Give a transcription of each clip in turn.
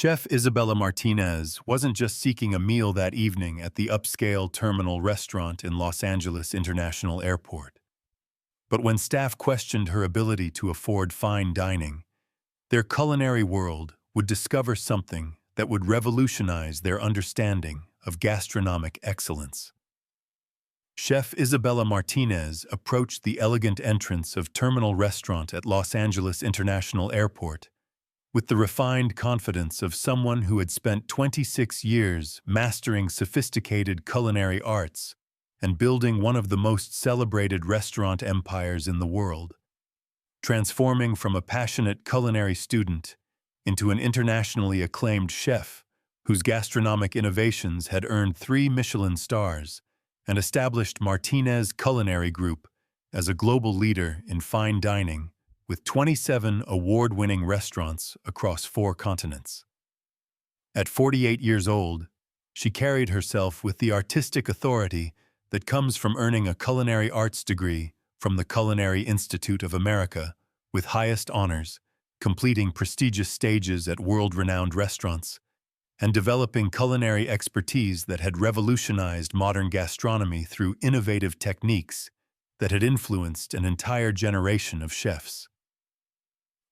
Chef Isabella Martinez wasn't just seeking a meal that evening at the upscale terminal restaurant in Los Angeles International Airport. But when staff questioned her ability to afford fine dining, their culinary world would discover something that would revolutionize their understanding of gastronomic excellence. Chef Isabella Martinez approached the elegant entrance of Terminal Restaurant at Los Angeles International Airport with the refined confidence of someone who had spent 26 years mastering sophisticated culinary arts and building one of the most celebrated restaurant empires in the world, transforming from a passionate culinary student into an internationally acclaimed chef whose gastronomic innovations had earned 3 Michelin stars and established Martinez Culinary Group as a global leader in fine dining with 27 award-winning restaurants across 4 continents. At 48 years old, she carried herself with the artistic authority that comes from earning a culinary arts degree from the Culinary Institute of America with highest honors, completing prestigious stages at world-renowned restaurants, and developing culinary expertise that had revolutionized modern gastronomy through innovative techniques that had influenced an entire generation of chefs.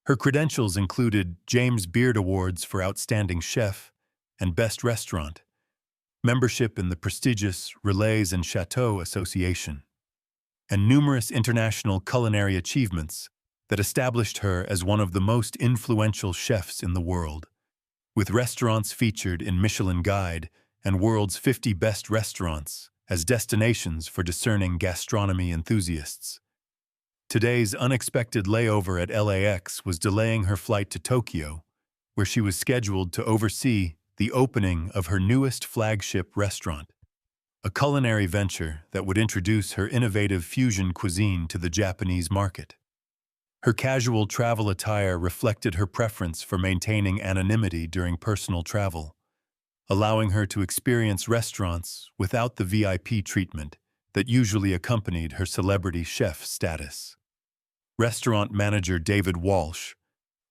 Her credentials included James Beard Awards for Outstanding Chef and Best Restaurant, membership in the prestigious Relais and Chateaux Association, and numerous international culinary achievements that established her as one of the most influential chefs in the world, with restaurants featured in Michelin Guide and World's 50 Best Restaurants as destinations for discerning gastronomy enthusiasts. Today's unexpected layover at LAX was delaying her flight to Tokyo, where she was scheduled to oversee the opening of her newest flagship restaurant, a culinary venture that would introduce her innovative fusion cuisine to the Japanese market. Her casual travel attire reflected her preference for maintaining anonymity during personal travel, allowing her to experience restaurants without the VIP treatment that usually accompanied her celebrity chef status. Restaurant manager David Walsh,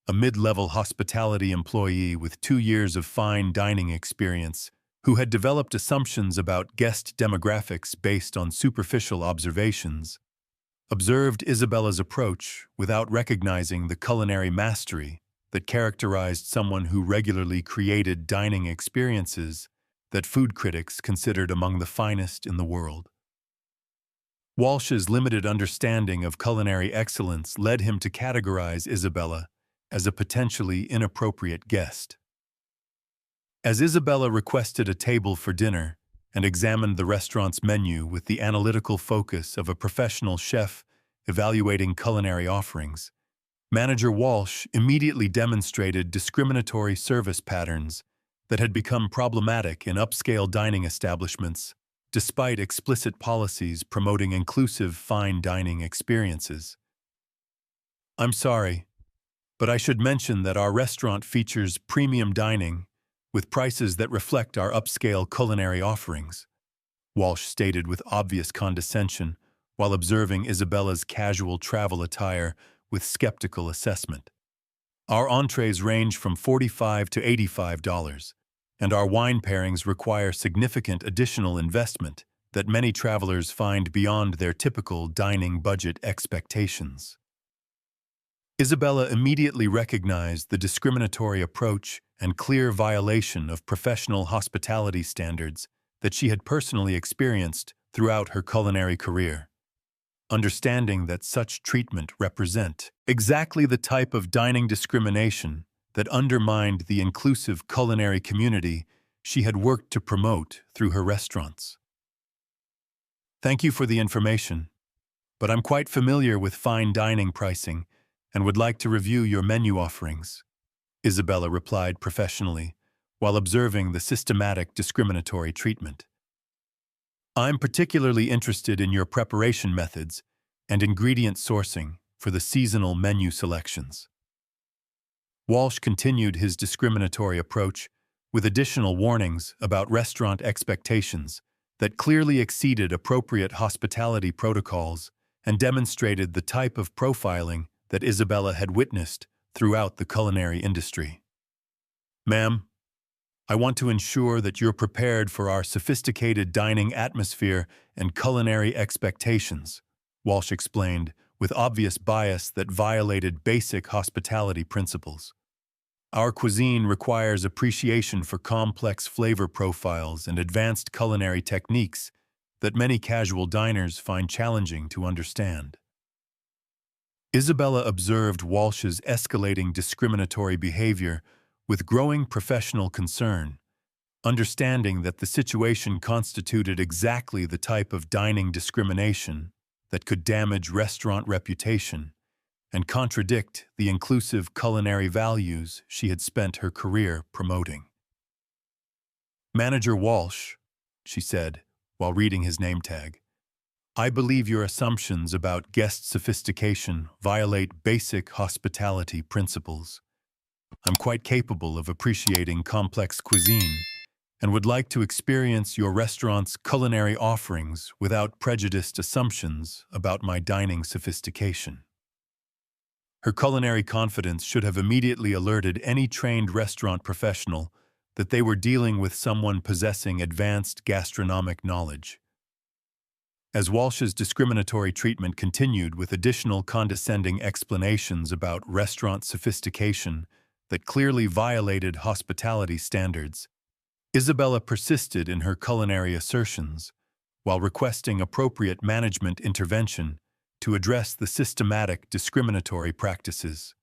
a mid-level hospitality employee with 2 years of fine dining experience, who had developed assumptions about guest demographics based on superficial observations, observed Isabella's approach without recognizing the culinary mastery that characterized someone who regularly created dining experiences that food critics considered among the finest in the world. Walsh's limited understanding of culinary excellence led him to categorize Isabella as a potentially inappropriate guest. As Isabella requested a table for dinner and examined the restaurant's menu with the analytical focus of a professional chef evaluating culinary offerings, Manager Walsh immediately demonstrated discriminatory service patterns that had become problematic in upscale dining establishments, despite explicit policies promoting inclusive fine dining experiences. "I'm sorry, but I should mention that our restaurant features premium dining with prices that reflect our upscale culinary offerings," Walsh stated with obvious condescension while observing Isabella's casual travel attire with skeptical assessment. "Our entrees range from $45 to $85, and our wine pairings require significant additional investment that many travelers find beyond their typical dining budget expectations." Isabella immediately recognized the discriminatory approach and clear violation of professional hospitality standards that she had personally experienced throughout her culinary career. Understanding that such treatment represent exactly the type of dining discrimination that undermined the inclusive culinary community she had worked to promote through her restaurants. "Thank you for the information, but I'm quite familiar with fine dining pricing and would like to review your menu offerings," Isabella replied professionally, while observing the systematic discriminatory treatment. "I'm particularly interested in your preparation methods and ingredient sourcing for the seasonal menu selections." Walsh continued his discriminatory approach with additional warnings about restaurant expectations that clearly exceeded appropriate hospitality protocols and demonstrated the type of profiling that Isabella had witnessed throughout the culinary industry. Ma'am, I want to ensure that you're prepared for our sophisticated dining atmosphere and culinary expectations, Walsh explained, with obvious bias that violated basic hospitality principles. Our cuisine requires appreciation for complex flavor profiles and advanced culinary techniques that many casual diners find challenging to understand. Isabella observed Walsh's escalating discriminatory behavior with growing professional concern, understanding that the situation constituted exactly the type of dining discrimination that could damage restaurant reputation and contradict the inclusive culinary values she had spent her career promoting. "Manager Walsh," she said, while reading his name tag, "I believe your assumptions about guest sophistication violate basic hospitality principles. I'm quite capable of appreciating complex cuisine and would like to experience your restaurant's culinary offerings without prejudiced assumptions about my dining sophistication." Her culinary confidence should have immediately alerted any trained restaurant professional that they were dealing with someone possessing advanced gastronomic knowledge. As Walsh's discriminatory treatment continued with additional condescending explanations about restaurant sophistication that clearly violated hospitality standards, Isabella persisted in her culinary assertions while requesting appropriate management intervention to address the systematic discriminatory practices.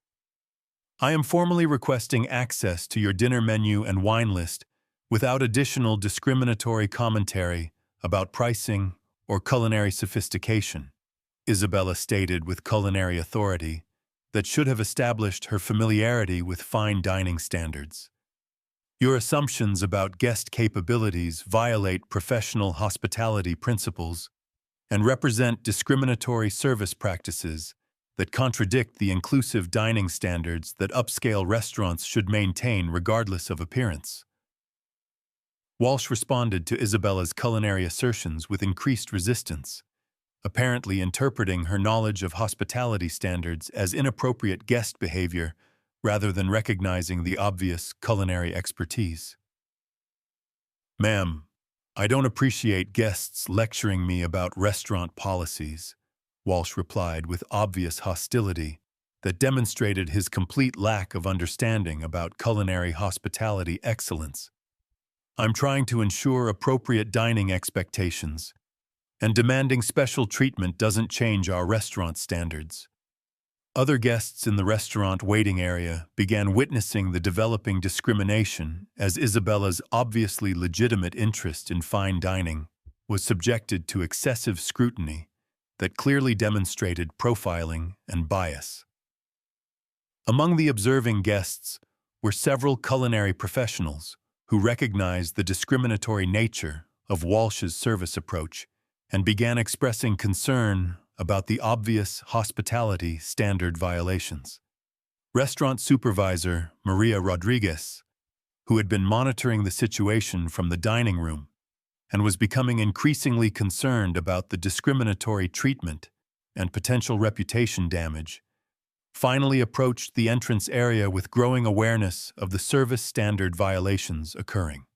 "I am formally requesting access to your dinner menu and wine list without additional discriminatory commentary about pricing or culinary sophistication," Isabella stated with culinary authority that should have established her familiarity with fine dining standards. "Your assumptions about guest capabilities violate professional hospitality principles and represent discriminatory service practices that contradict the inclusive dining standards that upscale restaurants should maintain regardless of appearance." Walsh responded to Isabella's culinary assertions with increased resistance, apparently interpreting her knowledge of hospitality standards as inappropriate guest behavior rather than recognizing the obvious culinary expertise. "Ma'am, I don't appreciate guests lecturing me about restaurant policies," Walsh replied with obvious hostility that demonstrated his complete lack of understanding about culinary hospitality excellence. "I'm trying to ensure appropriate dining expectations, and demanding special treatment doesn't change our restaurant standards." Other guests in the restaurant waiting area began witnessing the developing discrimination as Isabella's obviously legitimate interest in fine dining was subjected to excessive scrutiny that clearly demonstrated profiling and bias. Among the observing guests were several culinary professionals who recognized the discriminatory nature of Walsh's service approach and began expressing concern about the obvious hospitality standard violations. Restaurant supervisor Maria Rodriguez, who had been monitoring the situation from the dining room and was becoming increasingly concerned about the discriminatory treatment and potential reputation damage, finally approached the entrance area with growing awareness of the service standard violations occurring.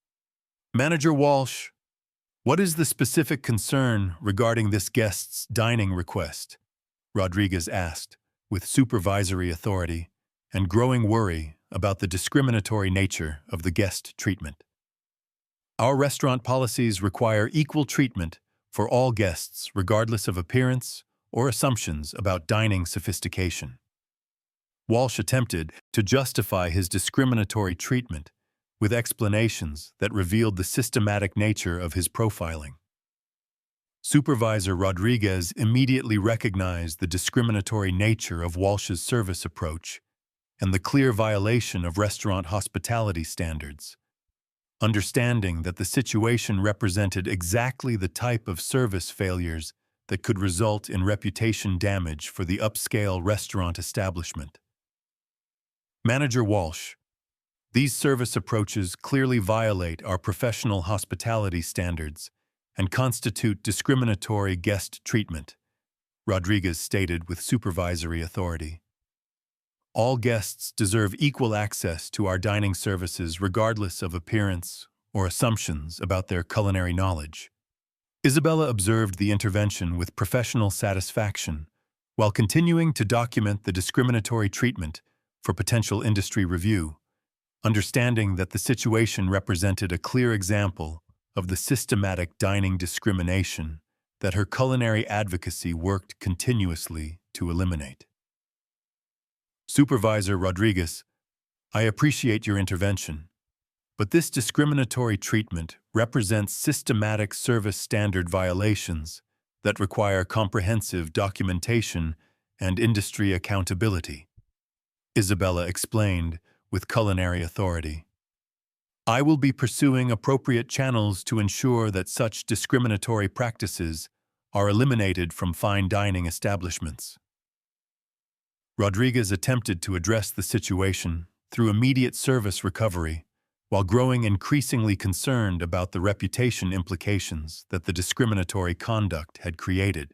"Manager Walsh, what is the specific concern regarding this guest's dining request?" Rodriguez asked, with supervisory authority and growing worry about the discriminatory nature of the guest treatment. "Our restaurant policies require equal treatment for all guests regardless of appearance or assumptions about dining sophistication." Walsh attempted to justify his discriminatory treatment with explanations that revealed the systematic nature of his profiling. Supervisor Rodriguez immediately recognized the discriminatory nature of Walsh's service approach and the clear violation of restaurant hospitality standards. Understanding that the situation represented exactly the type of service failures that could result in reputation damage for the upscale restaurant establishment. "Manager Walsh, these service approaches clearly violate our professional hospitality standards and constitute discriminatory guest treatment," Rodriguez stated with supervisory authority. All guests deserve equal access to our dining services regardless of appearance or assumptions about their culinary knowledge. Isabella observed the intervention with professional satisfaction, while continuing to document the discriminatory treatment for potential industry review, understanding that the situation represented a clear example of the systematic dining discrimination that her culinary advocacy worked continuously to eliminate. Supervisor Rodriguez, I appreciate your intervention, but this discriminatory treatment represents systematic service standard violations that require comprehensive documentation and industry accountability, Isabella explained with culinary authority. I will be pursuing appropriate channels to ensure that such discriminatory practices are eliminated from fine dining establishments. Rodriguez attempted to address the situation through immediate service recovery, while growing increasingly concerned about the reputation implications that the discriminatory conduct had created.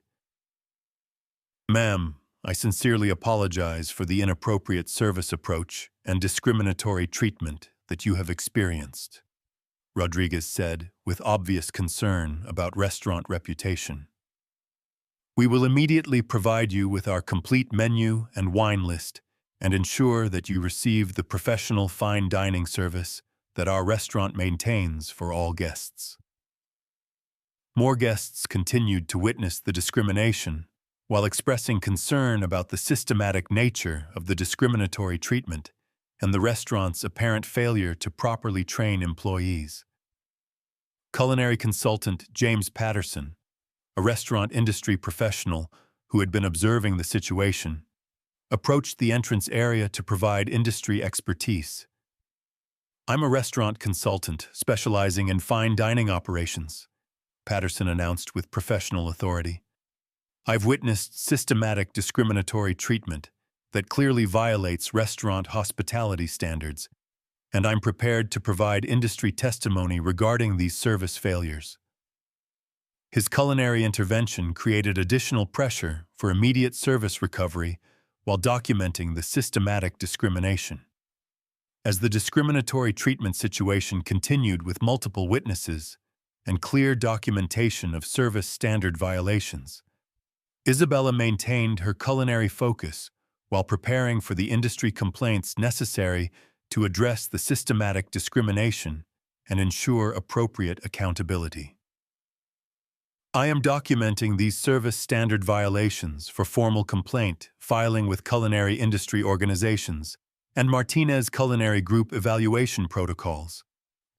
Ma'am, I sincerely apologize for the inappropriate service approach and discriminatory treatment that you have experienced, Rodriguez said with obvious concern about restaurant reputation. We will immediately provide you with our complete menu and wine list and ensure that you receive the professional fine dining service that our restaurant maintains for all guests. More guests continued to witness the discrimination, while expressing concern about the systematic nature of the discriminatory treatment and the restaurant's apparent failure to properly train employees. Culinary consultant James Patterson, a restaurant industry professional who had been observing the situation, approached the entrance area to provide industry expertise. I'm a restaurant consultant specializing in fine dining operations, Patterson announced with professional authority. I've witnessed systematic discriminatory treatment that clearly violates restaurant hospitality standards, and I'm prepared to provide industry testimony regarding these service failures. His culinary intervention created additional pressure for immediate service recovery while documenting the systematic discrimination. As the discriminatory treatment situation continued with multiple witnesses and clear documentation of service standard violations, Isabella maintained her culinary focus while preparing for the industry complaints necessary to address the systematic discrimination and ensure appropriate accountability. I am documenting these service standard violations for formal complaint filing with culinary industry organizations and Martinez Culinary Group evaluation protocols,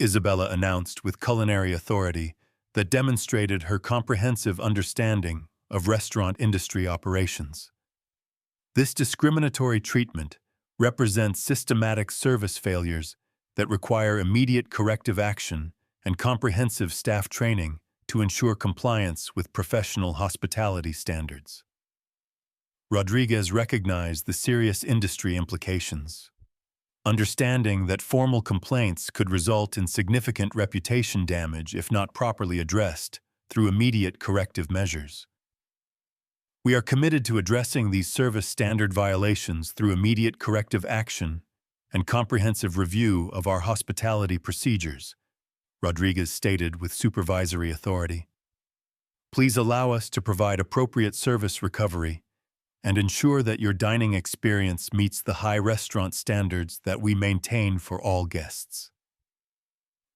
Isabella announced with culinary authority that demonstrated her comprehensive understanding of restaurant industry operations. This discriminatory treatment represents systematic service failures that require immediate corrective action and comprehensive staff training to ensure compliance with professional hospitality standards. Rodriguez recognized the serious industry implications, understanding that formal complaints could result in significant reputation damage if not properly addressed through immediate corrective measures. We are committed to addressing these service standard violations through immediate corrective action and comprehensive review of our hospitality procedures, Rodriguez stated with supervisory authority. Please allow us to provide appropriate service recovery and ensure that your dining experience meets the high restaurant standards that we maintain for all guests.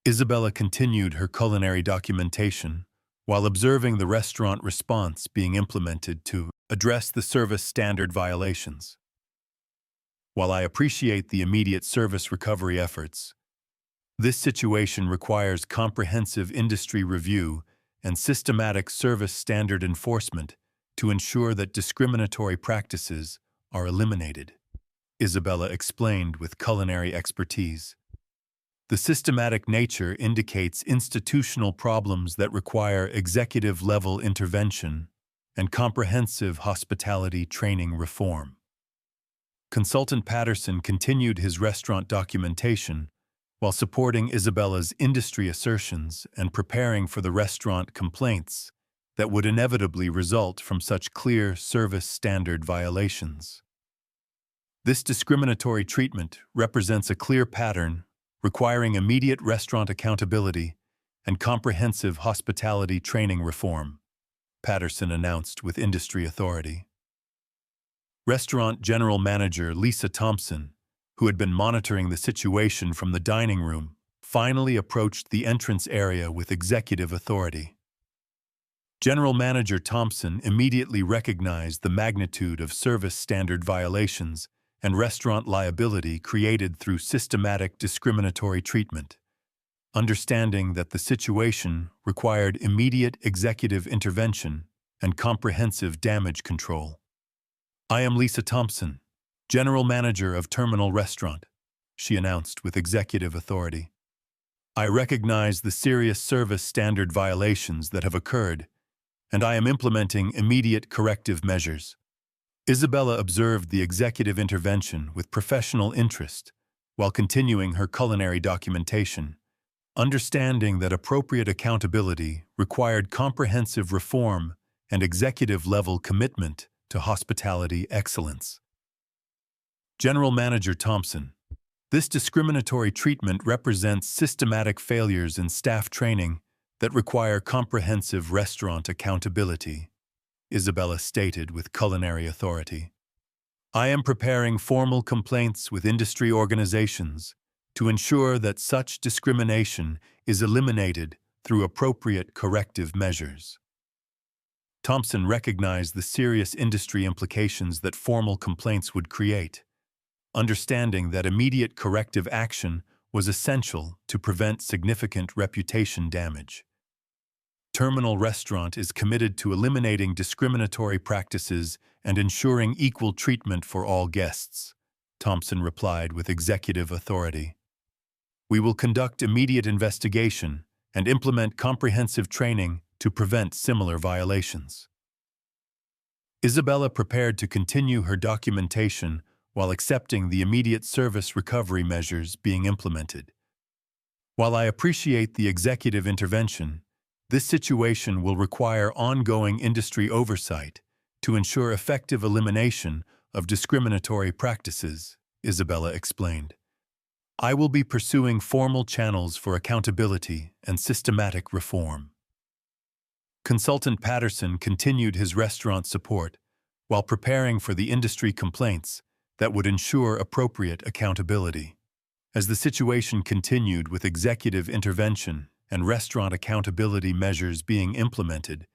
Isabella continued her culinary documentation while observing the restaurant response being implemented to address the service standard violations. While I appreciate the immediate service recovery efforts, this situation requires comprehensive industry review and systematic service standard enforcement to ensure that discriminatory practices are eliminated, Isabella explained with culinary expertise. The systematic nature indicates institutional problems that require executive-level intervention and comprehensive hospitality training reform. Consultant Patterson continued his restaurant documentation while supporting Isabella's industry assertions and preparing for the restaurant complaints that would inevitably result from such clear service standard violations. This discriminatory treatment represents a clear pattern requiring immediate restaurant accountability and comprehensive hospitality training reform, Patterson announced with industry authority. Restaurant General Manager Lisa Thompson, who had been monitoring the situation from the dining room, finally approached the entrance area with executive authority. General Manager Thompson immediately recognized the magnitude of service standard violations and restaurant liability created through systematic discriminatory treatment, understanding that the situation required immediate executive intervention and comprehensive damage control. "I am Lisa Thompson, General Manager of Terminal Restaurant," she announced with executive authority. "I recognize the serious service standard violations that have occurred, and I am implementing immediate corrective measures." Isabella observed the executive intervention with professional interest while continuing her culinary documentation, understanding that appropriate accountability required comprehensive reform and executive-level commitment to hospitality excellence. General Manager Thompson: "This discriminatory treatment represents systematic failures in staff training that require comprehensive restaurant accountability," Isabella stated with culinary authority. "I am preparing formal complaints with industry organizations to ensure that such discrimination is eliminated through appropriate corrective measures." Thompson recognized the serious industry implications that formal complaints would create, understanding that immediate corrective action was essential to prevent significant reputation damage. Terminal Restaurant is committed to eliminating discriminatory practices and ensuring equal treatment for all guests, Thompson replied with executive authority. "We will conduct immediate investigation and implement comprehensive training to prevent similar violations." Isabella prepared to continue her documentation while accepting the immediate service recovery measures being implemented. "While I appreciate the executive intervention, this situation will require ongoing industry oversight to ensure effective elimination of discriminatory practices," Isabella explained. "I will be pursuing formal channels for accountability and systematic reform." Consultant Patterson continued his restaurant support while preparing for the industry complaints that would ensure appropriate accountability. As the situation continued with executive intervention and restaurant accountability measures being implemented,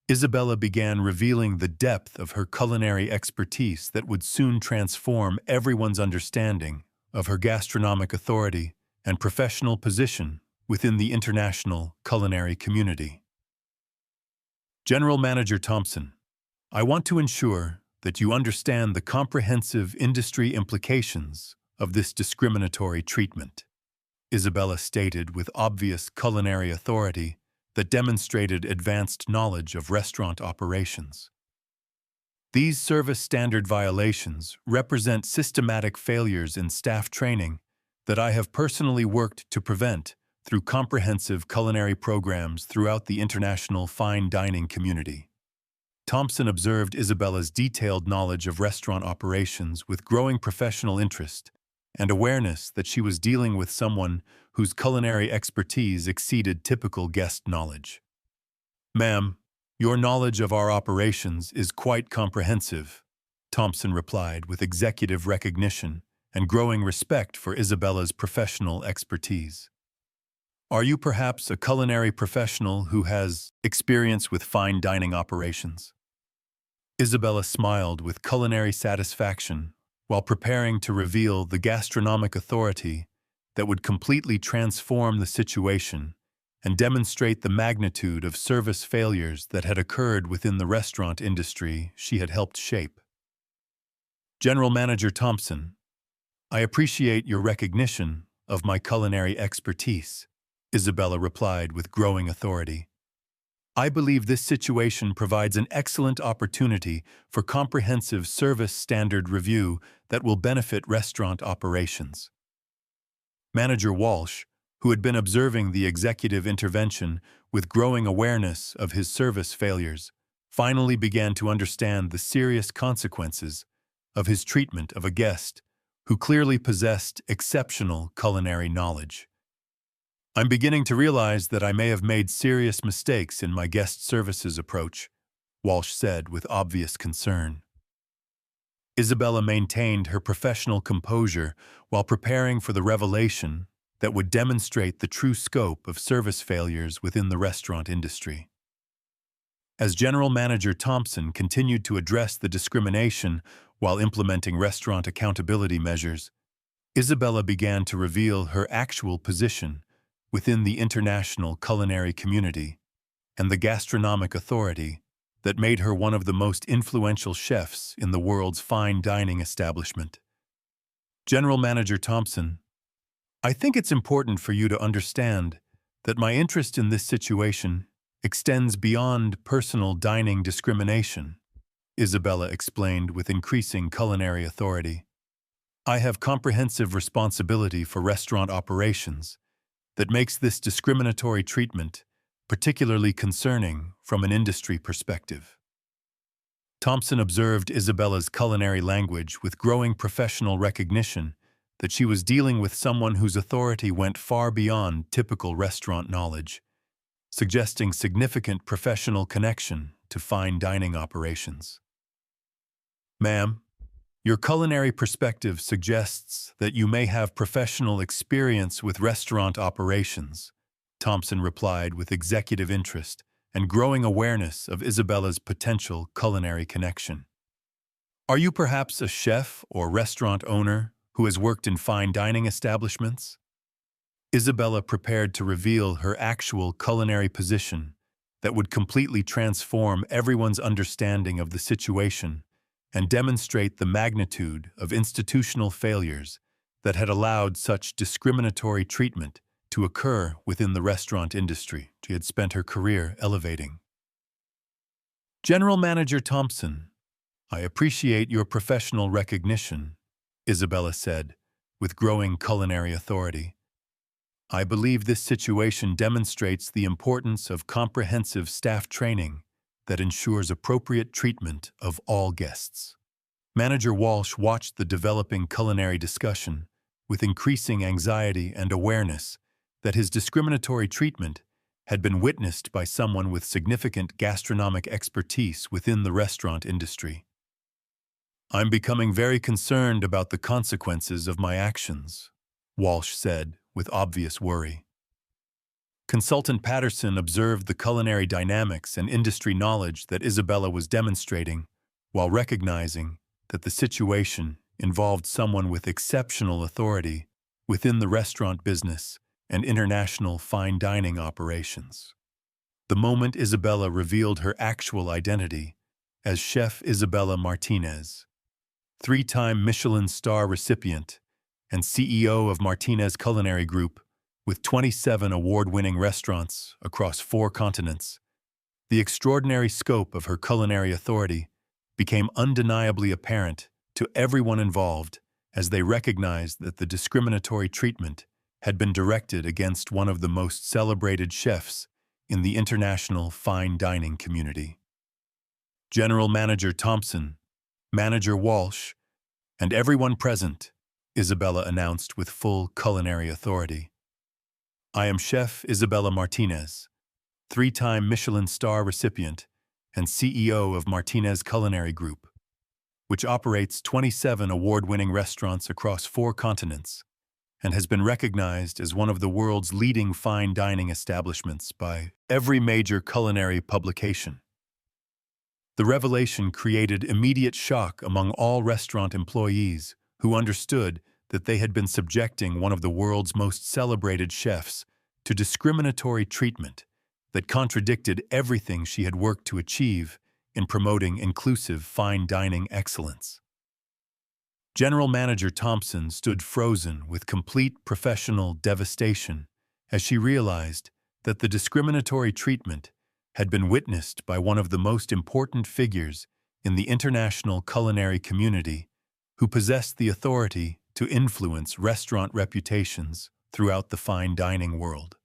Isabella began revealing the depth of her culinary expertise that would soon transform everyone's understanding of her gastronomic authority and professional position within the international culinary community. General Manager Thompson: "I want to ensure that you understand the comprehensive industry implications of this discriminatory treatment," Isabella stated with obvious culinary authority that demonstrated advanced knowledge of restaurant operations. "These service standard violations represent systematic failures in staff training that I have personally worked to prevent through comprehensive culinary programs throughout the international fine dining community." Thompson observed Isabella's detailed knowledge of restaurant operations with growing professional interest and awareness that she was dealing with someone whose culinary expertise exceeded typical guest knowledge. "Ma'am, your knowledge of our operations is quite comprehensive," Thompson replied with executive recognition and growing respect for Isabella's professional expertise. "Are you perhaps a culinary professional who has experience with fine dining operations?" Isabella smiled with culinary satisfaction while preparing to reveal the gastronomic authority that would completely transform the situation and demonstrate the magnitude of service failures that had occurred within the restaurant industry she had helped shape. "General Manager Thompson, I appreciate your recognition of my culinary expertise," Isabella replied with growing authority. "I believe this situation provides an excellent opportunity for comprehensive service standard review that will benefit restaurant operations." Manager Walsh, who had been observing the executive intervention with growing awareness of his service failures, finally began to understand the serious consequences of his treatment of a guest who clearly possessed exceptional culinary knowledge. "I'm beginning to realize that I may have made serious mistakes in my guest services approach," Walsh said with obvious concern. Isabella maintained her professional composure while preparing for the revelation that would demonstrate the true scope of service failures within the restaurant industry. As General Manager Thompson continued to address the discrimination while implementing restaurant accountability measures, Isabella began to reveal her actual position within the international culinary community and the gastronomic authority that made her one of the most influential chefs in the world's fine dining establishment. General Manager Thompson, "I think it's important for you to understand that my interest in this situation extends beyond personal dining discrimination," Isabella explained with increasing culinary authority. "I have comprehensive responsibility for restaurant operations that makes this discriminatory treatment particularly concerning from an industry perspective." Thompson observed Isabella's culinary language with growing professional recognition that she was dealing with someone whose authority went far beyond typical restaurant knowledge, suggesting significant professional connection to fine dining operations. "Ma'am, your culinary perspective suggests that you may have professional experience with restaurant operations," Thompson replied with executive interest and growing awareness of Isabella's potential culinary connection. "Are you perhaps a chef or restaurant owner who has worked in fine dining establishments?" Isabella prepared to reveal her actual culinary position that would completely transform everyone's understanding of the situation and demonstrate the magnitude of institutional failures that had allowed such discriminatory treatment to occur within the restaurant industry she had spent her career elevating. "General Manager Thompson, I appreciate your professional recognition," Isabella said, with growing culinary authority. "I believe this situation demonstrates the importance of comprehensive staff training that ensures appropriate treatment of all guests." Manager Walsh watched the developing culinary discussion with increasing anxiety and awareness that his discriminatory treatment had been witnessed by someone with significant gastronomic expertise within the restaurant industry. "I'm becoming very concerned about the consequences of my actions," Walsh said with obvious worry. Consultant Patterson observed the culinary dynamics and industry knowledge that Isabella was demonstrating, while recognizing that the situation involved someone with exceptional authority within the restaurant business and international fine dining operations. The moment Isabella revealed her actual identity as Chef Isabella Martinez, three-time Michelin star recipient and CEO of Martinez Culinary Group, with 27 award-winning restaurants across 4 continents, the extraordinary scope of her culinary authority became undeniably apparent to everyone involved as they recognized that the discriminatory treatment had been directed against one of the most celebrated chefs in the international fine dining community. General Manager Thompson, Manager Walsh, and everyone present, Isabella announced with full culinary authority. "I am Chef Isabella Martinez, 3-time Michelin star recipient and CEO of Martinez Culinary Group, which operates 27 award-winning restaurants across 4 continents and has been recognized as one of the world's leading fine dining establishments by every major culinary publication." The revelation created immediate shock among all restaurant employees who understood that they had been subjecting one of the world's most celebrated chefs to discriminatory treatment that contradicted everything she had worked to achieve in promoting inclusive fine dining excellence. General Manager Thompson stood frozen with complete professional devastation as she realized that the discriminatory treatment had been witnessed by one of the most important figures in the international culinary community who possessed the authority to influence restaurant reputations throughout the fine dining world.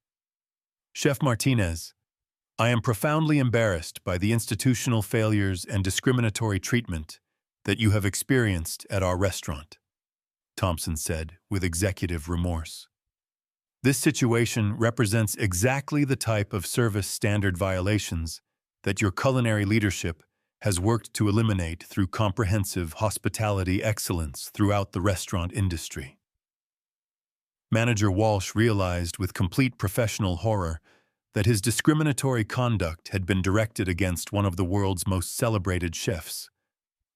"Chef Martinez, I am profoundly embarrassed by the institutional failures and discriminatory treatment that you have experienced at our restaurant," Thompson said with executive remorse. This situation represents exactly the type of service standard violations that your culinary leadership has worked to eliminate through comprehensive hospitality excellence throughout the restaurant industry. Manager Walsh realized with complete professional horror that his discriminatory conduct had been directed against one of the world's most celebrated chefs,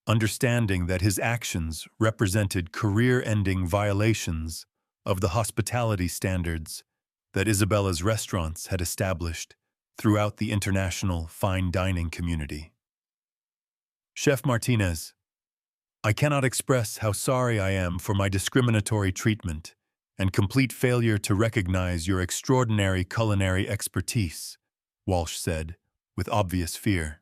understanding that his actions represented career-ending violations of the hospitality standards that Isabella's restaurants had established throughout the international fine dining community. "Chef Martinez, I cannot express how sorry I am for my discriminatory treatment and complete failure to recognize your extraordinary culinary expertise," Walsh said, with obvious fear.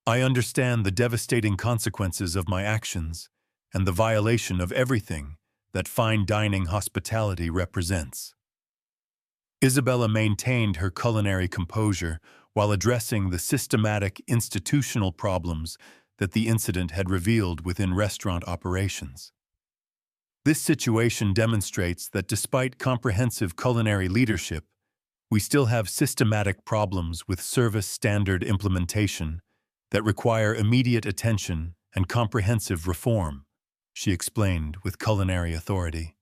"I understand the devastating consequences of my actions and the violation of everything that fine dining hospitality represents." Isabella maintained her culinary composure while addressing the systematic institutional problems that the incident had revealed within restaurant operations. This situation demonstrates that despite comprehensive culinary leadership, we still have systematic problems with service standard implementation that require immediate attention and comprehensive reform, she explained with culinary authority.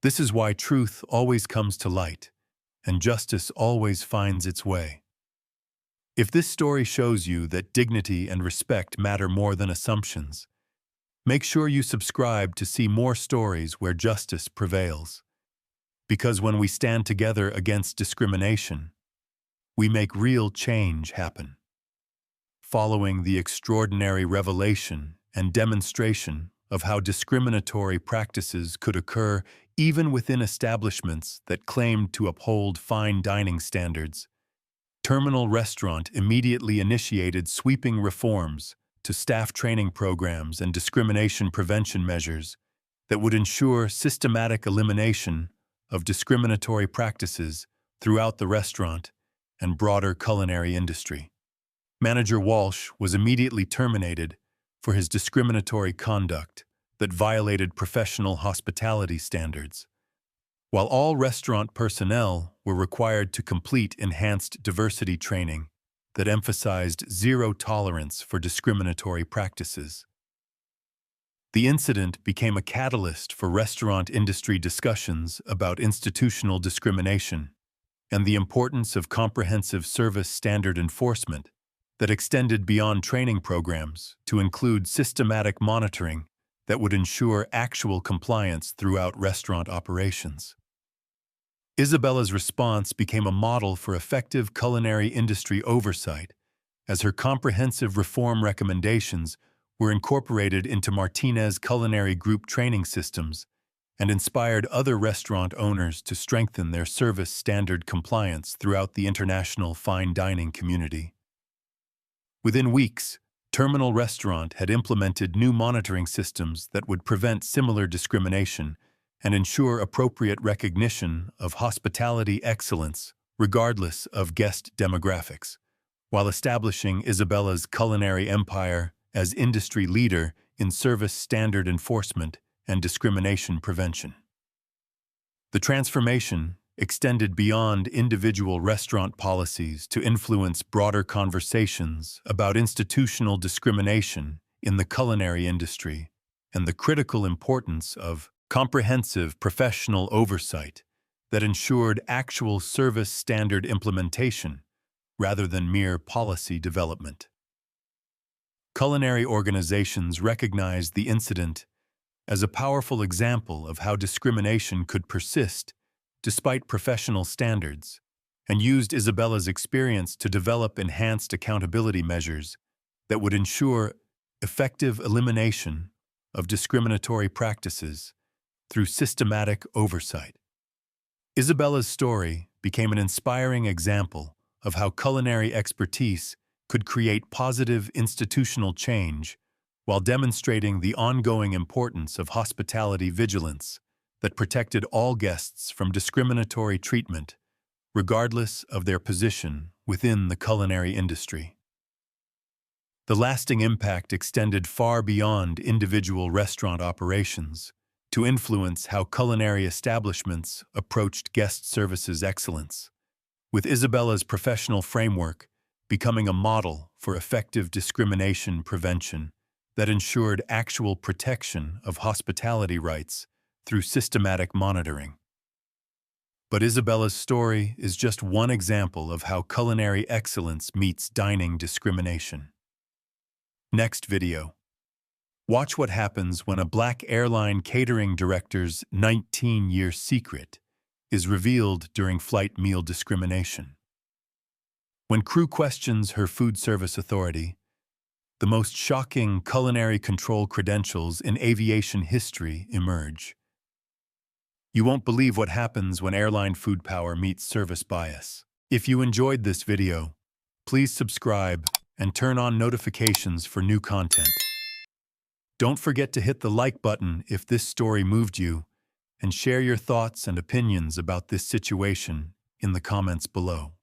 "This is why truth always comes to light, and justice always finds its way." If this story shows you that dignity and respect matter more than assumptions, make sure you subscribe to see more stories where justice prevails. Because when we stand together against discrimination, we make real change happen. Following the extraordinary revelation and demonstration of how discriminatory practices could occur even within establishments that claimed to uphold fine dining standards, Terminal Restaurant immediately initiated sweeping reforms to staff training programs and discrimination prevention measures that would ensure systematic elimination of discriminatory practices throughout the restaurant and broader culinary industry. Manager Walsh was immediately terminated for his discriminatory conduct that violated professional hospitality standards, while all restaurant personnel were required to complete enhanced diversity training that emphasized zero tolerance for discriminatory practices. The incident became a catalyst for restaurant industry discussions about institutional discrimination and the importance of comprehensive service standard enforcement that extended beyond training programs to include systematic monitoring that would ensure actual compliance throughout restaurant operations. Isabella's response became a model for effective culinary industry oversight, as her comprehensive reform recommendations were incorporated into Martinez Culinary Group training systems and inspired other restaurant owners to strengthen their service standard compliance throughout the international fine dining community. Within weeks, Terminal Restaurant had implemented new monitoring systems that would prevent similar discrimination and ensure appropriate recognition of hospitality excellence regardless of guest demographics, while establishing Isabella's culinary empire as industry leader in service standard enforcement and discrimination prevention. The transformation extended beyond individual restaurant policies to influence broader conversations about institutional discrimination in the culinary industry and the critical importance of comprehensive professional oversight that ensured actual service standard implementation rather than mere policy development. Culinary organizations recognized the incident as a powerful example of how discrimination could persist despite professional standards, and used Isabella's experience to develop enhanced accountability measures that would ensure effective elimination of discriminatory practices through systematic oversight. Isabella's story became an inspiring example of how culinary expertise could create positive institutional change while demonstrating the ongoing importance of hospitality vigilance that protected all guests from discriminatory treatment, regardless of their position within the culinary industry. The lasting impact extended far beyond individual restaurant operations to influence how culinary establishments approached guest services excellence, with Isabella's professional framework becoming a model for effective discrimination prevention that ensured actual protection of hospitality rights through systematic monitoring. But Isabella's story is just one example of how culinary excellence meets dining discrimination. Next video. Watch what happens when a Black airline catering director's 19-year secret is revealed during flight meal discrimination. When crew questions her food service authority, the most shocking culinary control credentials in aviation history emerge. You won't believe what happens when airline food power meets service bias. If you enjoyed this video, please subscribe and turn on notifications for new content. Don't forget to hit the like button if this story moved you, and share your thoughts and opinions about this situation in the comments below.